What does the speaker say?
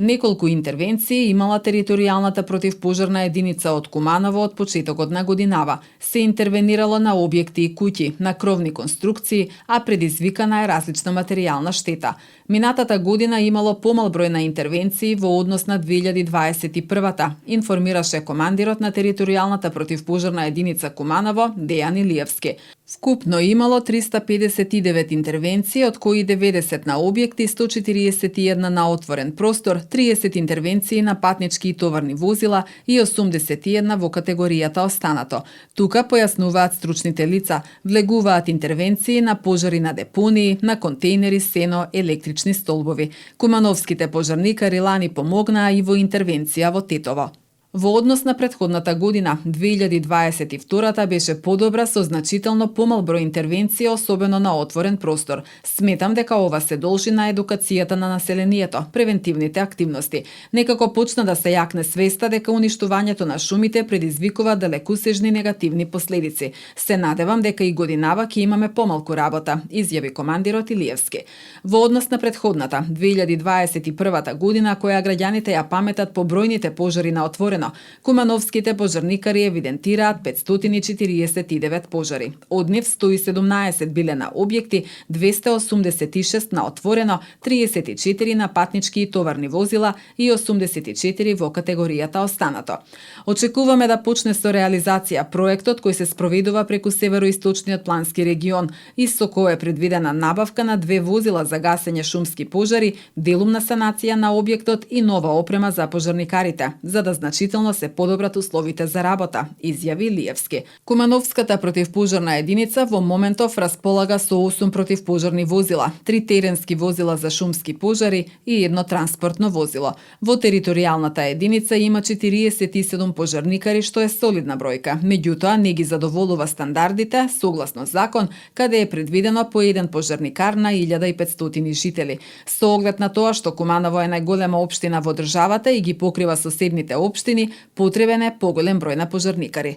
Неколку интервенции имала територијалната противпожарна единица од Куманово од почетокот на годинава. Се интервенирало на објекти и куќи, на кровни конструкции, а предизвикана е различна материјална штета. Минатата година имало помал број на интервенции во однос на 2021-та, информираше командирот на територијалната противпожарна единица Куманово, Дејан Илиевски. Вкупно имало 359 интервенции, од кои 90 на објекти, 141 на отворен простор, 30 интервенции на патнички и товарни возила и 81 во категоријата останато. Тука, појаснуваат стручните лица, влегуваат интервенции на пожари на депонии, на контейнери, сено, електрични столбови. Кумановските пожарникари лани помогнаа и во интервенција во Тетово. Во однос на претходната година, 2022-та беше подобра со значително помал број интервенции, особено на отворен простор. Сметам дека ова се должи на едукацијата на населението, превентивните активности. Некако почна да се јакне свеста дека уништувањето на шумите предизвикува далекусежни негативни последици. Се надевам дека и годинава ќе имаме помалку работа, изјави командирот Илиевски. Во однос на претходната, 2021 година, која граѓаните ја паметат по бројните пожари на отворено, кумановските пожарникари евидентираат 549 пожари. Од нив 117 биле на објекти, 286 на отворено, 34 на патнички и товарни возила и 84 во категоријата останато. Очекуваме да почне со реализација проектот кој се спроведува преку североисточниот плански регион и со кој е предвидена набавка на 2 возила за гасење шумски пожари, делумна санација на објектот и нова опрема за пожарникарите, за да значително се подобрат условите за работа, изјави Илиевски. Кумановската противпожарна единица во моментов располага со 8 противпожарни возила, 3 теренски возила за шумски пожари и 1 транспортно возило. Во територијалната единица има 47 пожарникари, што е солидна бројка. Меѓутоа, не ги задоволува стандардите согласно закон, каде е предвидено по 1 пожарникар на 1500 жители. Со оглед на тоа што Куманово е најголема општина во државата и ги покрива соседните општини, потребен е поголем број на пожарникари.